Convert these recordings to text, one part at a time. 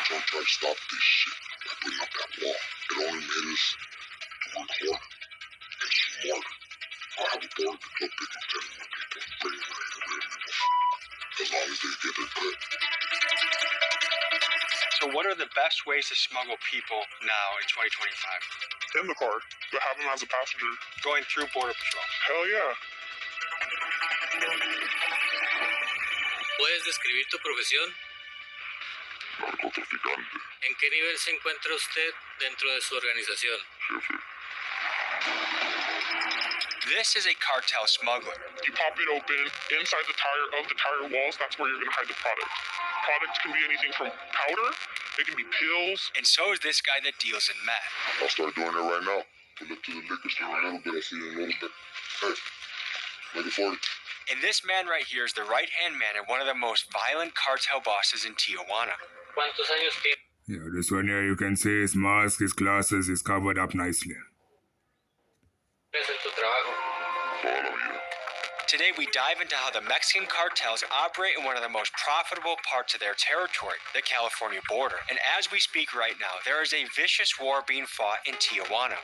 Trump tried to stop this shit by putting up that wall. It only made us to work harder and smarter. I have a board of the club picking 10 more people, bringing as long as they get their cut. So what are the best ways to smuggle people now in 2025? In the car, but have them as a passenger. Going through Border Patrol. Hell yeah. ¿Puedes describir tu profesión? Narcotraficante, ¿En qué nivel se encuentra usted dentro de su organización? jefe. This is a cartel smuggler. You pop it open, inside the tire walls, that's where you're gonna hide the product. Products can be anything from powder, it can be pills. And so is this guy that deals in meth. I'll start doing it right now. Pull up to the liquor store a little bit, I see you in a little bit. Hey, make it 40. And this man right here is the right-hand man and one of the most violent cartel bosses in Tijuana. ¿Cuántos años tiene? Yeah, this one here you can see his mask, his glasses is covered up nicely. En tu trabajo. Toda la vida. Today we dive into how the Mexican cartels operate in one of the most profitable parts of their territory, the California border. And as we speak right now, there is a vicious war being fought in Tijuana.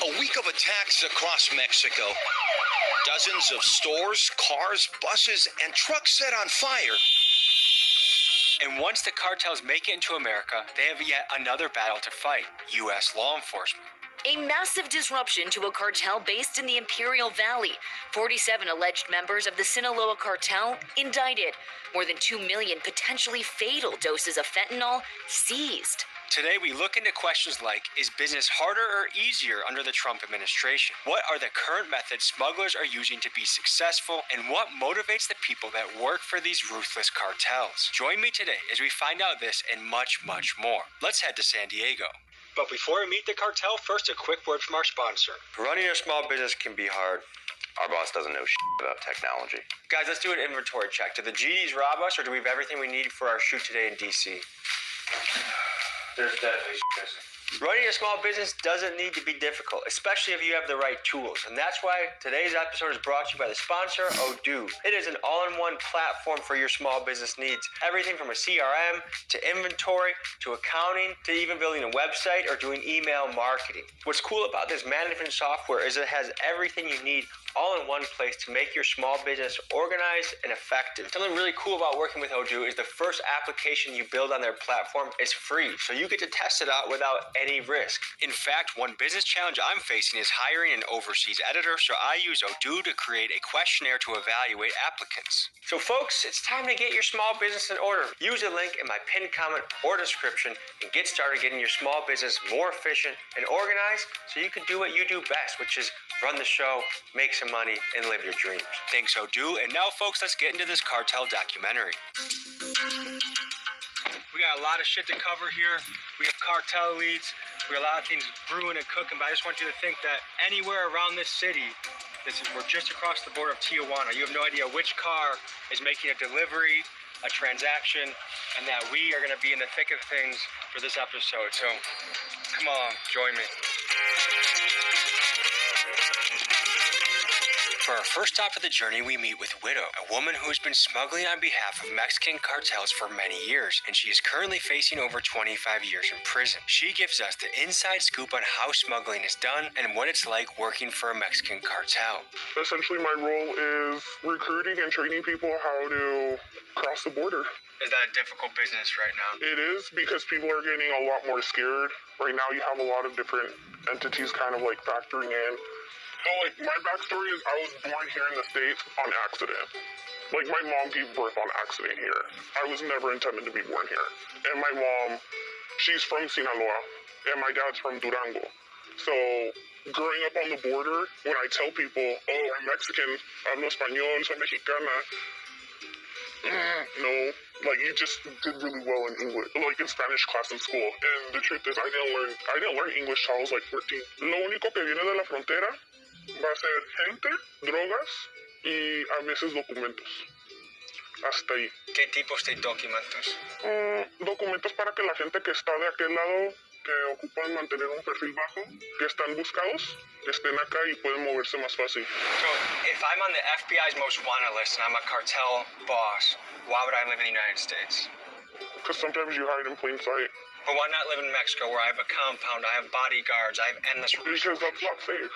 A week of attacks across Mexico. Dozens of stores, cars, buses, and trucks set on fire. And once the cartels make it into America, they have yet another battle to fight: U.S. law enforcement. A massive disruption to a cartel based in the Imperial Valley. 47 alleged members of the Sinaloa cartel indicted. More than 2 million potentially fatal doses of fentanyl seized. Today we look into questions like, is business harder or easier under the Trump administration? What are the current methods smugglers are using to be successful? And what motivates the people that work for these ruthless cartels? Join me today as we find out this and much, much more. Let's head to San Diego. But before we meet the cartel, first a quick word from our sponsor. Running a small business can be hard. Our boss doesn't know shit about technology. Guys, let's do an inventory check. Did the GDs rob us, or do we have everything we need for our shoot today in DC? There's definitely shit missing. Running a small business doesn't need to be difficult, especially if you have the right tools. And that's why today's episode is brought to you by the sponsor, Odoo. It is an all-in-one platform for your small business needs. Everything from a CRM, to inventory, to accounting, to even building a website or doing email marketing. What's cool about this management software is it has everything you need all in one place to make your small business organized and effective. Something really cool about working with Odoo is the first application you build on their platform is free, so you get to test it out without any risk. In fact, one business challenge I'm facing is hiring an overseas editor, so I use Odoo to create a questionnaire to evaluate applicants. So folks, it's time to get your small business in order. Use the link in my pinned comment or description and get started getting your small business more efficient and organized so you can do what you do best, which is run the show, make some money, and live your dreams. Thanks, Odoo. And now, folks, let's get into this cartel documentary. We got a lot of shit to cover here. We have cartel leads. We have a lot of things brewing and cooking, but I just want you to think that anywhere around this city, we're just across the border of Tijuana. You have no idea which car is making a delivery, a transaction, and that we are going to be in the thick of things for this episode. So come on, join me. For our first stop of the journey, we meet with Widow, a woman who has been smuggling on behalf of Mexican cartels for many years, and she is currently facing over 25 years in prison. She gives us the inside scoop on how smuggling is done and what it's like working for a Mexican cartel. Essentially, my role is recruiting and training people how to cross the border. Is that a difficult business right now? It is, because people are getting a lot more scared. Right now, you have a lot of different entities kind of like factoring in. So, like, my backstory is I was born here in the States on accident. Like, my mom gave birth on accident here. I was never intended to be born here. And my mom, she's from Sinaloa, and my dad's from Durango. So, growing up on the border, when I tell people, oh, I'm Mexican, hablo español, soy mexicana, no, like, you just did really well in English, like in Spanish class in school. And the truth is, I didn't learn English till I was like 14. Lo único que viene de la frontera va a ser gente, drogas y a veces documentos. Hasta ahí. ¿Qué tipos de documentos? Documentos para que la gente que está de aquel lado, que ocupan mantener un perfil bajo, que están buscados, estén acá y pueden moverse más fácil. So, if I'm on the FBI's most wanted list and I'm a cartel boss, why would I live in the United States? Because sometimes you hide in plain sight. But why not live in Mexico where I have a compound, I have bodyguards, I have endless Because that's not safe.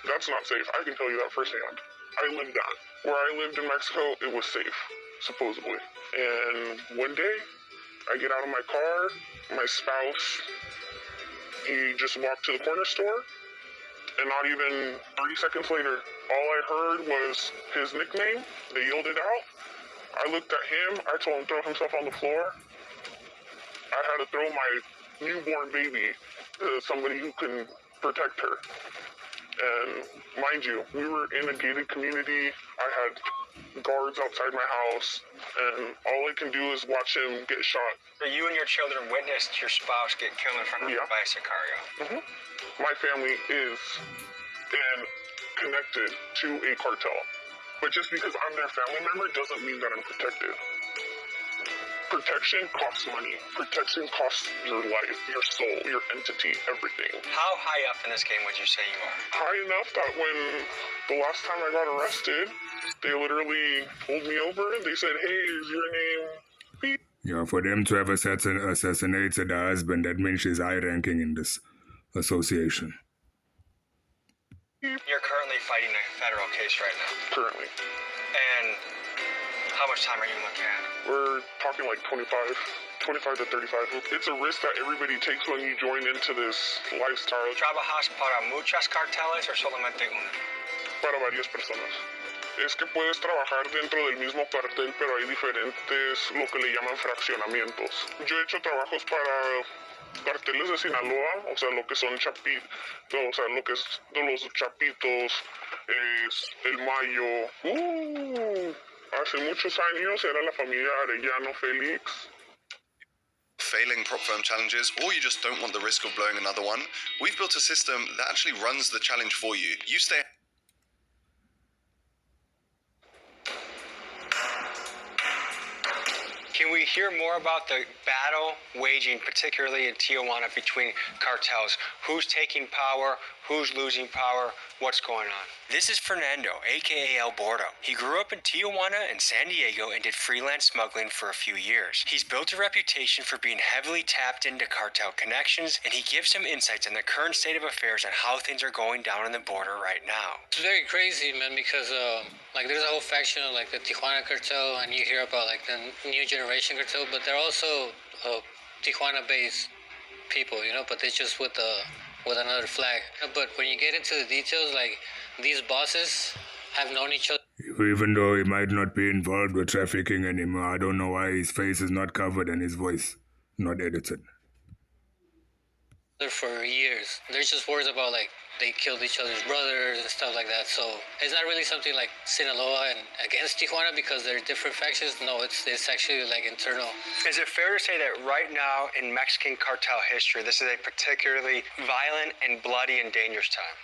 That's not safe. I can tell you that firsthand. I lived that. Where I lived in Mexico, it was safe, supposedly. And one day, I get out of my car, my spouse, he just walked to the corner store, and not even 30 seconds later, all I heard was his nickname. They yelled it out. I looked at him, I told him to throw himself on the floor. I had to throw my newborn baby to somebody who can protect her. And mind you, we were in a gated community. I had guards outside my house, and all I can do is watch him get shot. So you and your children witnessed your spouse get killed in front of Yeah. a bicycle. My family is connected to a cartel. But just because I'm their family member doesn't mean that I'm protected. Protection costs money. Protection costs your life, your soul, your entity, everything. How high up in this game would you say you are? High enough that when the last time I got arrested, they literally pulled me over and they said, "Hey, is your name Pete?" Yeah, for them to have assassinated her husband, that means she's high ranking in this association. You're currently fighting a federal case right now. Currently. And how much time are you looking at? We're talking like 25 to 35. It's a risk that everybody takes when you join into this lifestyle. ¿Trabajas para muchas carteles o solamente una? Para varias personas. Es que puedes trabajar dentro del mismo cartel, pero hay diferentes, lo que le llaman fraccionamientos. Yo he hecho trabajos para carteles de Sinaloa, o sea, lo que son chapitos, o sea, lo que es de los chapitos, es el mayo. Hace muchos años era la familia Arellano Félix. Failing prop firm challenges, or you just don't want the risk of blowing another one, we've built a system that actually runs the challenge for you. You stay. Can we hear more about the battle waging, particularly in Tijuana, between cartels? Who's taking power? Who's losing power? What's going on? This is Fernando, aka El Bordo. He grew up in Tijuana and San Diego and did freelance smuggling for a few years. He's built a reputation for being heavily tapped into cartel connections, and he gives some insights on the current state of affairs and how things are going down on the border right now. It's very crazy, man, because like there's a whole faction of like the Tijuana cartel, and you hear about like the new generation cartel, but they're also Tijuana-based people, you know, but it's just with another flag. But when you get into the details, like these bosses have known each other Even though he might not be involved with trafficking anymore, I don't know why his face is not covered and his voice not edited. for years. There's just words about like they killed each other's brothers and stuff like that. So it's not really something like Sinaloa and against Tijuana because they're different factions. No, it's actually like internal. Is it fair to say that right now in Mexican cartel history, this is a particularly violent and bloody and dangerous time?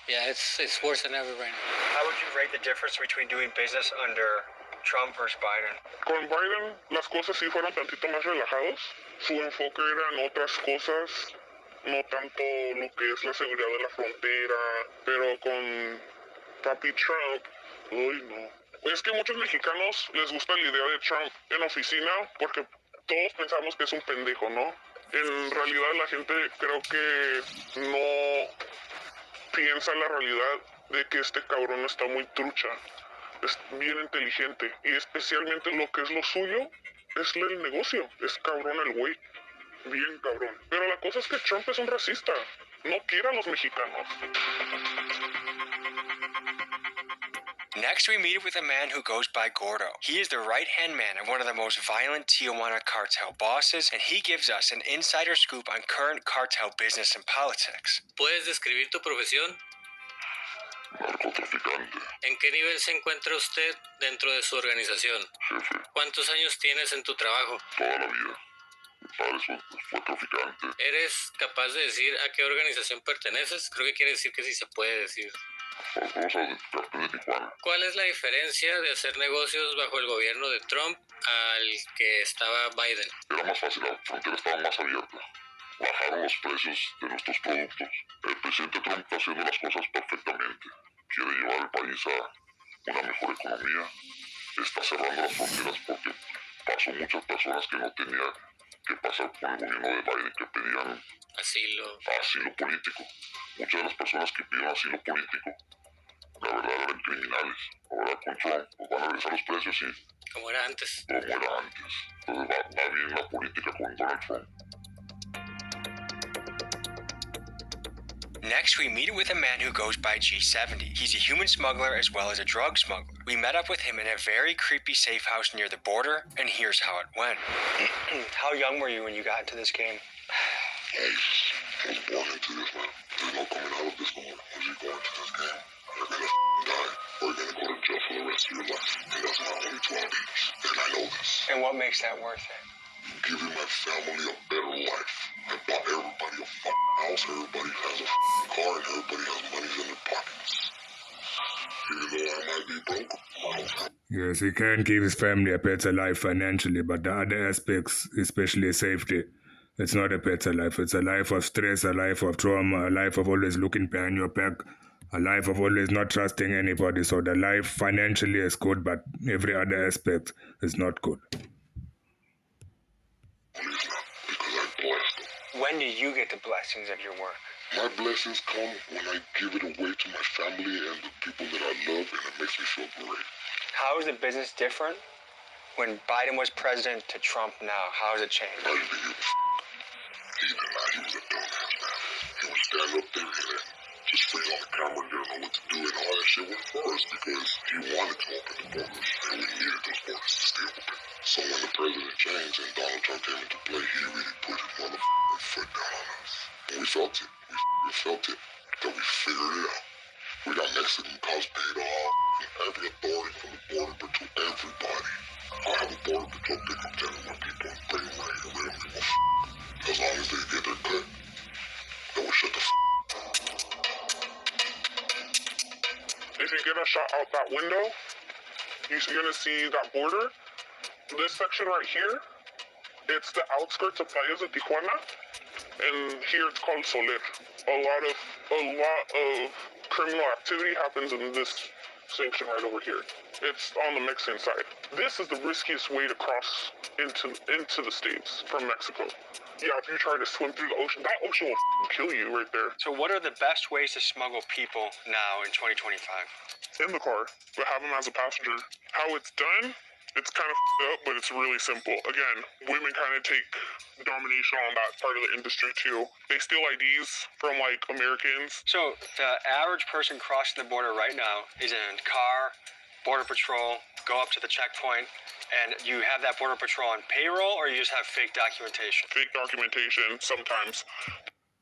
Yeah, it's worse than ever right now. How would you rate the difference between doing business under Trump versus Biden? Con Biden las cosas sí fueron tantito más relajados. Su enfoque era en otras cosas, no tanto lo que es la seguridad de la frontera, pero con Papi Trump, uy no. Es que muchos mexicanos les gusta la idea de Trump en oficina porque todos pensamos que es un pendejo, ¿no? En realidad la gente creo que no piensa la realidad de que este cabrón está muy trucha. Es bien inteligente y especialmente lo que es lo suyo es el negocio. Es cabrón el güey. Bien cabrón. Pero la cosa es que Trump es un racista. No quiere a los mexicanos. Next, we meet with a man who goes by Gordo. He is the right-hand man of one of the most violent Tijuana cartel bosses, and he gives us an insider scoop on current cartel business and politics. ¿Puedes describir tu profesión? Narcotraficante. ¿En qué nivel se encuentra usted dentro de su organización? Jefe. ¿Cuántos años tienes en tu trabajo? Toda la vida. Mi padre fue traficante. ¿Eres capaz de decir a qué organización perteneces? Creo que quiere decir que sí se puede decir. Vamos al cartel de Tijuana. ¿Cuál es la diferencia de hacer negocios bajo el gobierno de Trump al que estaba Biden? Era más fácil, la frontera estaba más abierta. Bajaron los precios de nuestros productos. El presidente Trump está haciendo las cosas perfectamente. Quiere llevar el país a una mejor economía. Está cerrando las fronteras porque pasó muchas personas que no tenían que pasar por el gobierno de Biden, que pedían asilo político. Muchas de las personas que pidieron asilo político, la verdad eran criminales. Ahora con Trump pues van a regresar los precios y Como era antes. como era antes. Entonces va bien la política con Donald Trump. Next, we meet with a man who goes by G70. He's a human smuggler as well as a drug smuggler. We met up with him in a very creepy safe house near the border, and here's how it went. How young were you when you got into this game? I was born into this, man. There's no coming out of this no more. Once you go into this game, you're gonna die, or you're gonna go to jail for the rest of your life. And that's not only 12 years. And I know this. And what makes that worth it? Giving my family a better life. I bought everybody a house, everybody has a car, and everybody has money in their pockets. Even though I might be broke, I don't have. Yes, he can give his family a better life financially, but the other aspects, especially safety, it's not a better life. It's a life of stress, a life of trauma, a life of always looking behind your back, a life of always not trusting anybody. So the life financially is good, but every other aspect is not good. Please not, because I blessed them. When do you get the blessings of your work? My blessings come when I give it away to my family and the people that I love, and it makes me feel great. How is the business different when Biden was president to Trump now? How has it changed? I didn't give a He denied he was a dumbass, man. He would stand up there and just freeze on the camera and didn't know what to do, and all that shit went for us because he wanted to open the borders, and we needed those borders to stay open. So when the president changed and Donald Trump came into play, he really put his motherfucking foot down on us. And we felt it. We felt it. Until we figured it out. We got Mexican cops paid off, every authority from the border patrol, everybody. I have a border patrol pick up 10 of my people and bring them right here. We don't give a as long as they get their cut, they will shut the If you get a shot out that window, you're gonna see that border. This section right here, it's the outskirts of Playas de Tijuana, and here it's called Soler. A lot of criminal activity happens in this section right over here. It's on the Mexican side. This is the riskiest way to cross into the States from Mexico. Yeah, if you try to swim through the ocean, that ocean will kill you right there. So what are the best ways to smuggle people now in 2025? In the car, but have them as a passenger. How it's done, it's kind of up, but it's really simple. Again, women kind of take domination on that part of the industry too. They steal IDs from like Americans. So the average person crossing the border right now is in a car, border patrol, go up to the checkpoint, and you have that border patrol on payroll, or you just have fake documentation? Fake documentation sometimes.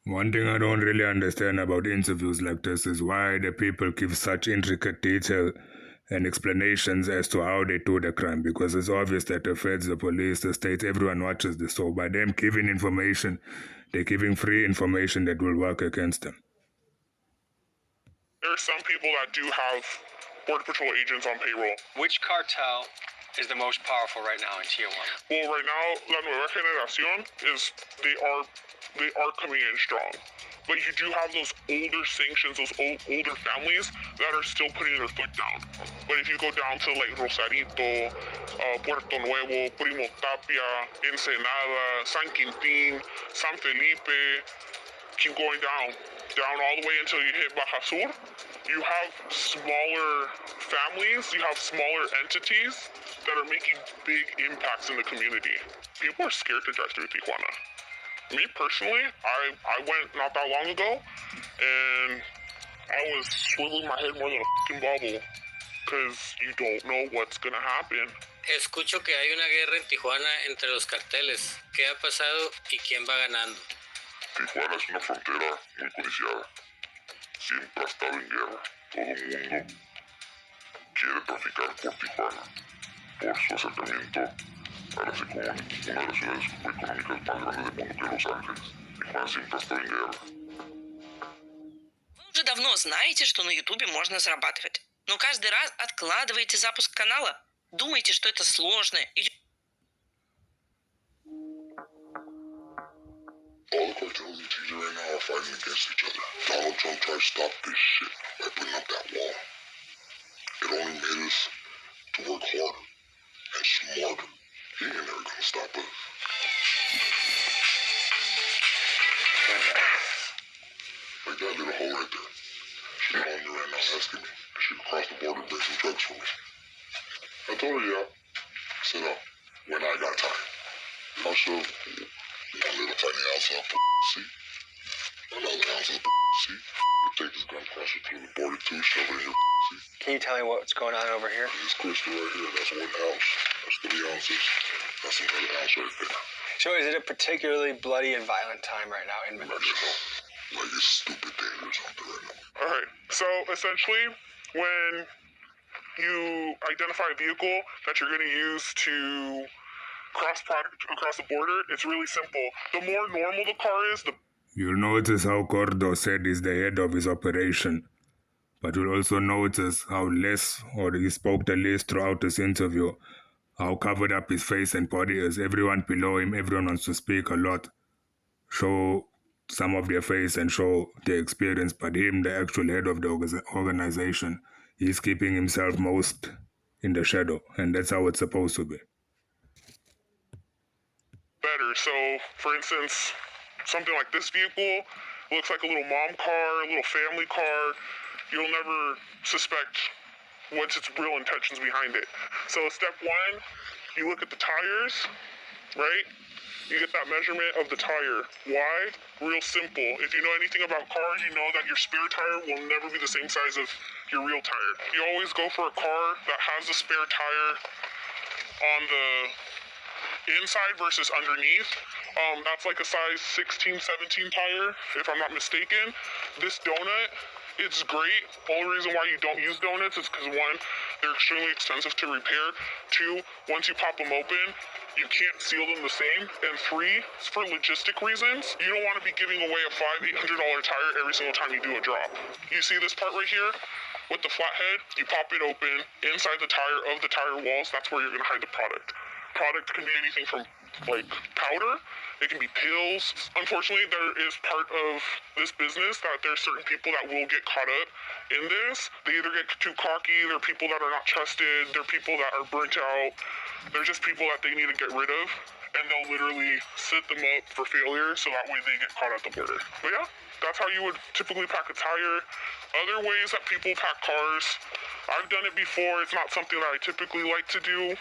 One thing I don't really understand about interviews like this is why the people give such intricate detail and explanations as to how they do the crime, because it's obvious that the feds, the police, the state, everyone watches this. So by them giving information, they're giving free information that will work against them. There are some people that do have Border Patrol agents on payroll. Which cartel is the most powerful right now in Tijuana? Well, right now, La Nueva Generación they are coming in strong. But you do have those older sanctions, those older families that are still putting their foot down. But if you go down to like Rosarito, Puerto Nuevo, Primo Tapia, Ensenada, San Quintín, San Felipe, keep going down all the way until you hit Baja Sur, you have smaller families, you have smaller entities that are making big impacts in the community. People are scared to drive through Tijuana. Me personally, I went not that long ago, and I was swiveling my head more than a fucking bubble, because you don't know what's gonna happen. Escucho que hay una guerra en Tijuana entre los carteles. ¿Qué ha pasado y quién va ganando? Tijuana es una frontera muy codiciada. Siempre ha estado en guerra. Todo el mundo quiere traficar por Tijuana, por su acercamiento a la una de las ciudades económicas más grandes del mundo, que es Los Ángeles. Tijuana siempre ha estado en guerra. Вы уже давно знаете, что на Ютубе можно зарабатывать. Но каждый раз откладываете запуск канала. Думаете, что это сложно. All the cartels in TJ right now are fighting against each other. Donald Trump tried to stop this shit by putting up that wall. It only made us to work harder and smarter. He He ain't never gonna stop us. Like that little hoe right there. She's calling me right now, asking me if she can cross the border and bring some drugs for me. I told her, yeah. I said, when I got time. I'll show one little tiny ounce of see? Another ounce of see? You take this gun across it through the border too, shove it in your see? Can you tell me what's going on over here? This crystal right here, that's 1 ounce. That's 3 ounces. That's another ounce right there. So is it a particularly bloody and violent time right now in Mexico? Like it's stupid dangerous out there right now. Alright, so essentially, when you identify a vehicle that you're going to use to cross across the border, it's really simple. The more normal the car is, the... You'll notice how Gordo said he's the head of his operation, but you'll also notice how less, or he spoke the least throughout this interview, how covered up his face and body is. Everyone below him, everyone wants to speak a lot, show some of their face and show their experience, but him, the actual head of the organization, he's keeping himself most in the shadow, and that's how it's supposed to be. Better. So, for instance, something like this vehicle looks like a little mom car, a little family car. You'll never suspect what's its real intentions behind it. So step one, you look at the tires, right? You get that measurement of the tire. Why? Real simple. If you know anything about cars, you know that your spare tire will never be the same size of your real tire. You always go for a car that has a spare tire on the inside versus underneath. That's like a size 16, 17 tire, if I'm not mistaken. This donut, it's great. Only reason why you don't use donuts is because, one, they're extremely expensive to repair. Two, once you pop them open, you can't seal them the same. And three, for logistic reasons, you don't want to be giving away a $500-800 tire every single time you do a drop. You see this part right here? With the flathead, you pop it open. Inside the tire of the tire walls, that's where you're going to hide the product. Product can be anything from, like, powder. It can be pills. Unfortunately, there is part of this business that there's certain people that will get caught up in this. They either get too cocky, they're people that are not trusted, they're people that are burnt out, they're just people that they need to get rid of, and they'll literally set them up for failure so that way they get caught at the border. But yeah, that's how you would typically pack a tire. Other ways that people pack cars, I've done it before. It's not something that I typically like to do.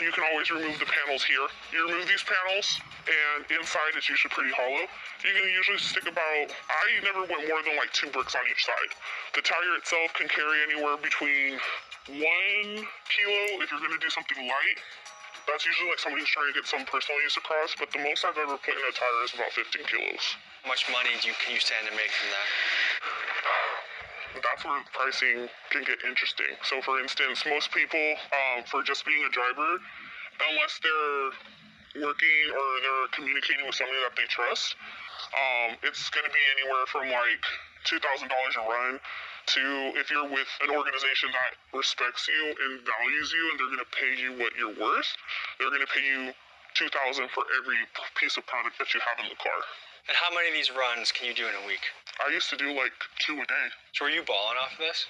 You can always remove the panels here. You remove these panels, and inside it's usually pretty hollow. You can usually stick about, I never went more than like 2 bricks on each side. The tire itself can carry anywhere between 1 kilo if you're gonna do something light. That's usually like somebody who's trying to get some personal use across, but the most I've ever put in a tire is about 15 kilos. How much money can you stand to make from that? That's where pricing can get interesting. So for instance, most people, for just being a driver, unless they're working or they're communicating with somebody that they trust, it's going to be anywhere from like $2,000 a run to, if you're with an organization that respects you and values you and they're going to pay you what you're worth, they're going to pay you $2,000 for every piece of product that you have in the car. And how many of these runs can you do in a week? I used to do like 2 a day. So are you balling off of this?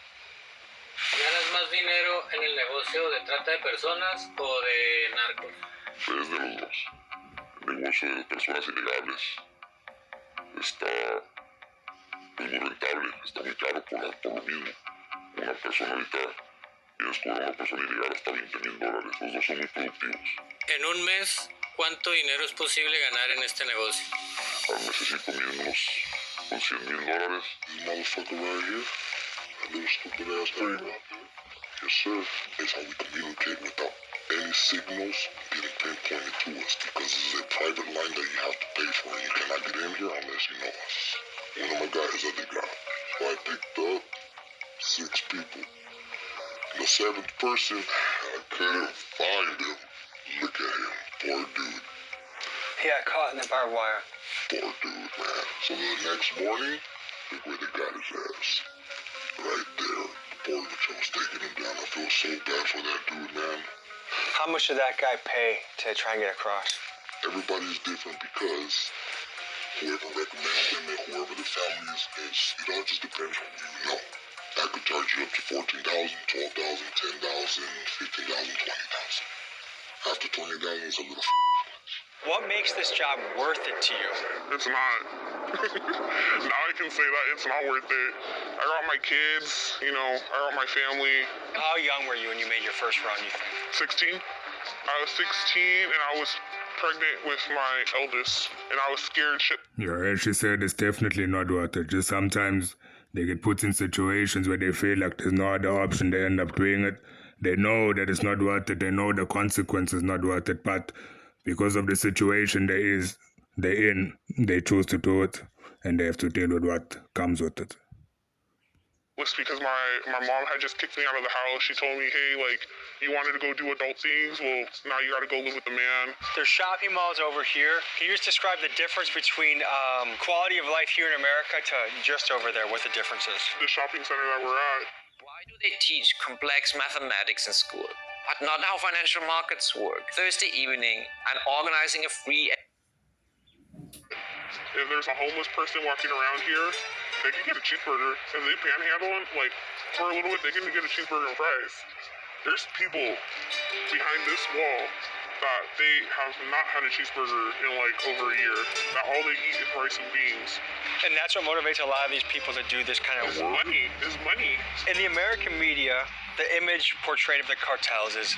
¿Ganas más dinero en el negocio de trata de personas o de narcos? Es de los dos. El negocio de personas ilegales está muy rentable, está muy caro por lo mismo. Una persona ahorita tienes que cobrar a una persona ilegal hasta $20,000. Los dos son muy productivos. En un mes, ¿cuánto dinero es posible ganar en este negocio? Necesito mínimos con $100,000. This motherfucker right here, that little stupid ass area. Yes, sir. That's how we communicate without any signals getting pinpointed to us, because this is a private line that you have to pay for, and you cannot get in here unless you know us. One of my guys is the guy. So I picked up 6 people. The 7th person, I couldn't find him. Look at him, poor dude. He got caught in the barbed wire. Poor dude, man. So the next morning, look where they got his ass. Right there. The border patrol's taking him down. I feel so bad for that dude, man. How much did that guy pay to try and get across? Everybody's different because whoever recommends him and whoever the family is, it all just depends on who you know. I could charge you up to $14,000, $12,000, $10,000, $15,000, $20,000. After 20 days, it's a little What makes this job worth it to you? It's not. Now I can say that it's not worth it. I got my kids, I got my family. How young were you when you made your first run, you think? 16. I was 16 and I was pregnant with my eldest, and I was scared shit. Yeah, as she said, it's definitely not worth it. Just sometimes they get put in situations where they feel like there's no other option. They end up doing it. They know that it's not worth it. They know the consequence is not worth it. But because of the situation they're in, they choose to do it. And they have to deal with what comes with it. Was because my mom had just kicked me out of the house. She told me, hey, you wanted to go do adult things? Well, now you gotta go live with the man. There's shopping malls over here. Can you just describe the difference between quality of life here in America to just over there, what the difference is? The shopping center that we're at. Why do they teach complex mathematics in school, but not how financial markets work? Thursday evening, and organizing a free... If there's a homeless person walking around here, they can get a cheeseburger. If they panhandle them, for a little bit, they can get a cheeseburger and fries. There's people behind this wall that they have not had a cheeseburger in over a year. That all they eat is rice and beans. And that's what motivates a lot of these people to do this kind of work. It's money. In the American media, the image portrayed of the cartels is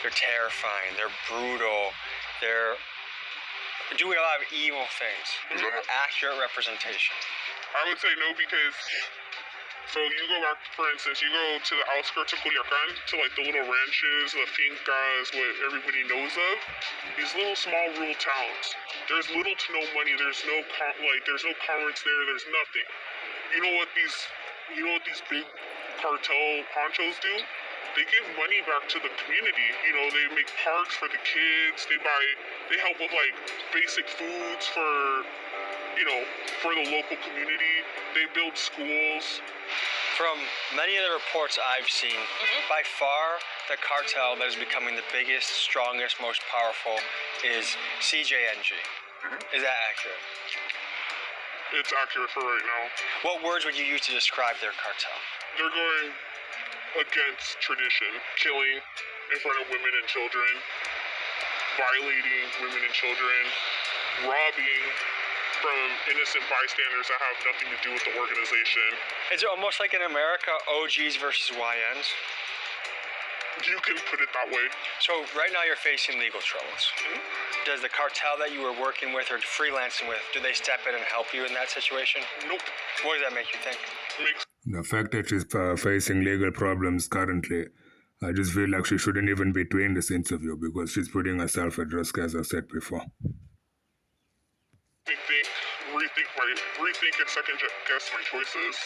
they're terrifying, they're brutal, they're doing a lot of evil things. Is that an accurate representation? I would say no, because so you go back, for instance, you go to the outskirts of Culiacan, to the little ranches, the fincas, what everybody knows of. These little small rural towns. There's little to no money. There's no there's no commerce there. There's nothing. You know what these big cartel honchos do? They give money back to the community. They make parks for the kids. They help with basic foods for the local community. They build schools. From many of the reports I've seen, by far the cartel that is becoming the biggest, strongest, most powerful is CJNG. Is that accurate? It's accurate for right now. What words would you use to describe their cartel? They're going against tradition, killing in front of women and children, violating women and children, robbing from innocent bystanders that have nothing to do with the organization. Is it almost like in America, OGs versus YNs? You can put it that way. So right now you're facing legal troubles. Does the cartel that you were working with or freelancing with, do they step in and help you in that situation? Nope. What does that make you think? The fact that she's facing legal problems currently, I just feel like she shouldn't even be doing this interview because she's putting herself at risk, as I said before. Rethink and second guess my choices.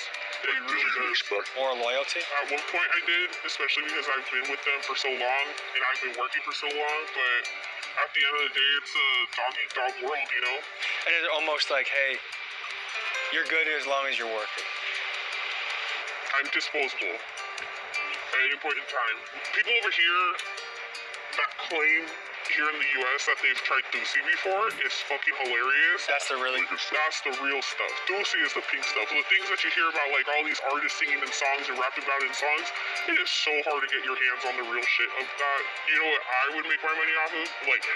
It really does. More loyalty? At one point I did, especially because I've been with them for so long and I've been working for so long, but at the end of the day, it's a dog-eat-dog world, And it's almost like, hey, you're good as long as you're working. I'm disposable at any point in time. People over here that claim here in the U.S. that they've tried Ducey before is fucking hilarious. That's the really... That's the real stuff. Ducey is the pink stuff. The things that you hear about, all these artists singing in songs and rapping about in songs, it is so hard to get your hands on the real shit of that. You know what I would make my money off of?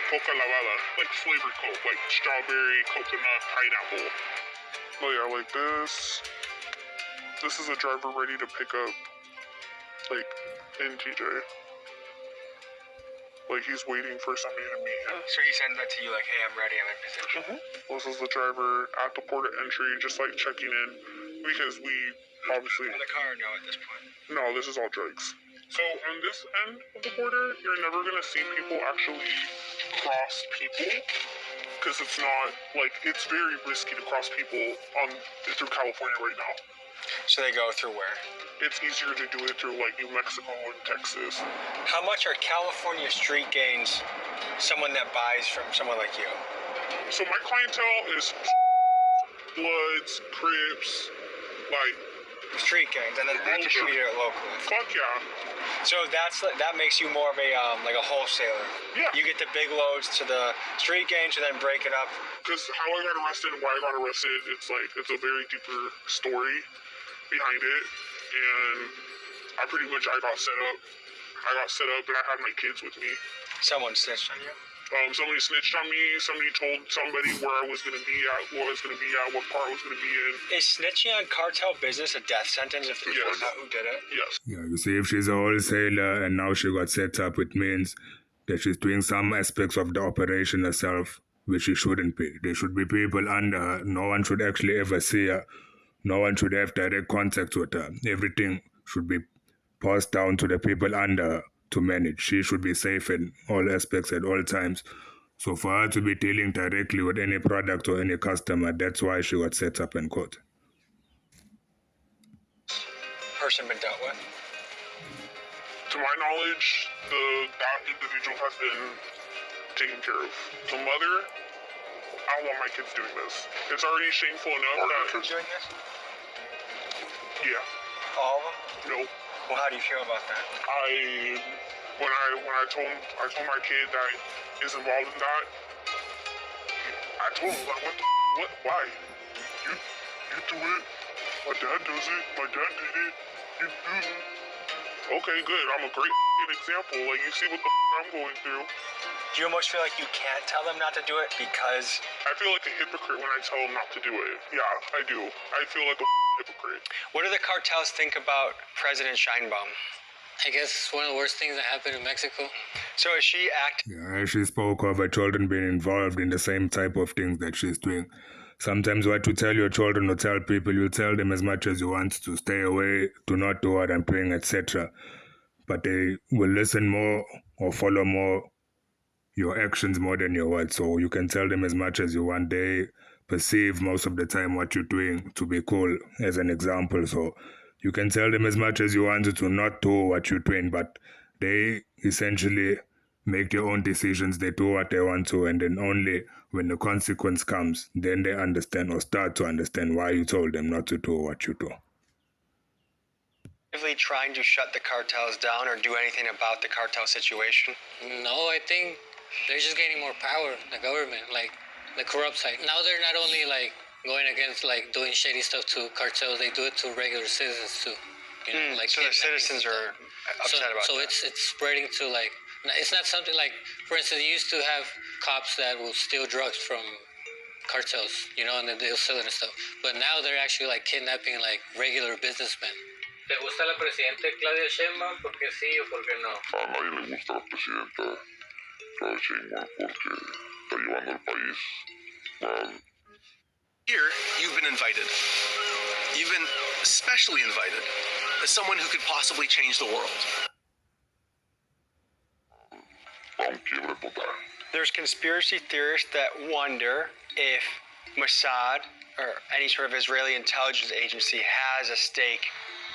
Coca lavada, flavored Coke, strawberry, coconut, pineapple. Oh yeah, this. This is a driver ready to pick up, in TJ. He's waiting for somebody to meet him. So he sends that to you hey, I'm ready, I'm in position. This is the driver at the port of entry, just checking in, because we obviously... In the car, no, at this point. No, this is all drugs. So on this end of the border, you're never gonna see people actually cross people, because it's not, it's very risky to cross people through California right now. So they go through where? It's easier to do it through New Mexico and Texas. How much are California street gangs someone that buys from someone like you? So my clientele is Bloods, Crips, street gangs, and then they distribute it locally. Fuck yeah. So that makes you more of a a wholesaler. Yeah. You get the big loads to the street gangs and then break it up. Because how I got arrested and why I got arrested, it's a very deeper story behind it, and I got set up. And I had my kids with me. Someone snitched on you? Somebody snitched on me. Somebody told somebody where I was going to be at, what I was going to be at, what part I was going to be in. Is snitching on cartel business a death sentence if they Yes. find out who did it? Yes. Yeah, you see, if she's a wholesaler and now she got set up, it means that she's doing some aspects of the operation herself, which she shouldn't be. There should be people under her. No one should actually ever see her. No one should have direct contact with her. Everything should be passed down to the people under her to manage. She should be safe in all aspects at all times. So for her to be dealing directly with any product or any customer, that's why she got set up in court. Person been dealt with? To my knowledge, that individual has been taken care of. The mother, I don't want my kids doing this. It's already shameful enough that... Kids doing this? Yeah. All of them? No. Well, how do you feel about that? When I told my kid that is involved in that, I told him, like, what, why? You do it. My dad does it. My dad did it. You do it. Okay, good. I'm a great example. Like, you see what the I'm going through. Do you almost feel like you can't tell them not to do it because... I feel like a hypocrite when I tell them not to do it. Yeah, I do. I feel like a hypocrite. What do the cartels think about President Scheinbaum? I guess it's one of the worst things that happened in Mexico. So is she Yeah, she spoke of her children being involved in the same type of things that she's doing. Sometimes what you tell your children or tell people, you tell them as much as you want to stay away, do not do what I'm doing, etc. But they will listen more or follow more your actions more than your words. So you can tell them as much as you want. They perceive most of the time what you're doing to be cool, as an example. So you can tell them as much as you want to not do what you're doing, but they essentially make their own decisions. They do what they want to, and then only when the consequence comes, then they understand or start to understand why you told them not to do what you do. actively trying to shut the cartels down or do anything about the cartel situation? No, I think they're just gaining more power, the government, like the corrupt side. Now they're not only like going against like doing shady stuff to cartels, they do it to regular citizens too. You know, like so the citizens are upset about so that. it's spreading to like, it's not something like, for instance, you used to have cops that will steal drugs from cartels, you know, and then they'll sell it and stuff. But now they're actually like kidnapping like regular businessmen. ¿Te gusta la presidenta Claudia Sheinbaum? ¿Por qué sí o por qué no? A nadie le gusta la presidenta Claudia Sheinbaum porque está llevando el país mal. Here, you've been invited. You've been specially invited as someone who could possibly change the world. There's conspiracy theorists that wonder if Mossad or any sort of Israeli intelligence agency has a stake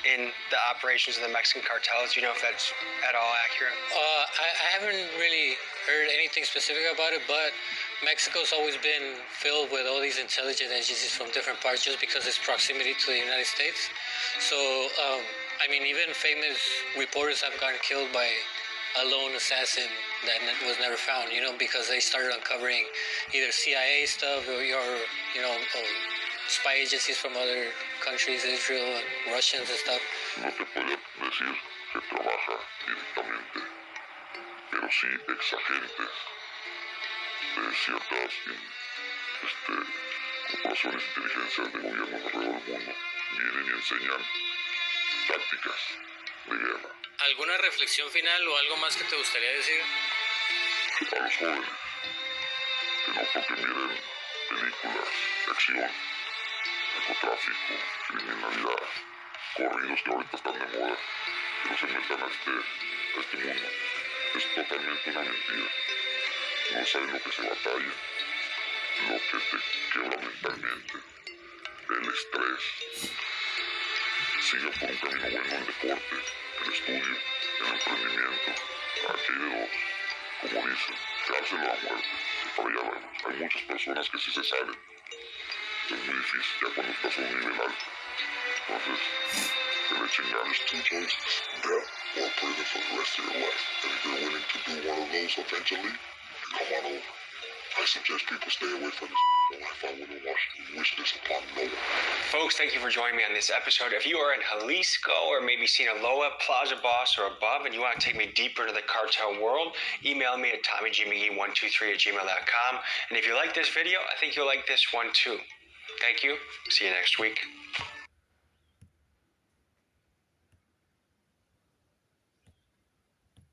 in the operations of the Mexican cartels. Do you know if that's at all accurate? I haven't really heard anything specific about it, but Mexico's always been filled with all these intelligence agencies from different parts just because its proximity to the United States. So, I mean, even famous reporters have gotten killed by a lone assassin that was never found, you know, because they started uncovering either CIA stuff or you know, spy agencies from other countries, Israel and Russians and stuff. No te puedo decir que trabaja directamente, pero sí exagentes de ciertas corporaciones inteligencias de gobiernos alrededor del mundo vienen y enseñan tácticas de guerra ¿Alguna reflexión final o algo más que te gustaría decir? a los jóvenes, que no porque miren películas de acción, narcotráfico, criminalidad, corridos que ahorita están de moda, que no se metan a este mundo. Es totalmente una mentira. No sabes lo que se batalla, lo que te quebra mentalmente, el estrés. Siga por un camino bueno el deporte, el estudio, el emprendimiento. Aquí hay de dos, como dicen, cárcel o la muerte. Y para allá vamos. Hay muchas personas que sí se salen. Es muy difícil ya cuando estás a un nivel alto. Entonces, que le echen ganas. Two choices, death or prison for the rest of your life. And if you're willing to do one of those eventually, come on over. I suggest people stay away from this life. I wouldn't wish this upon no one. Folks, thank you for joining me on this episode. If you are in Jalisco or maybe Sinaloa, Plaza Boss, or above, and you want to take me deeper into the cartel world, email me at TommyGMcGee123@gmail.com. And if you like this video, I think you'll like this one too. Thank you. See you next week.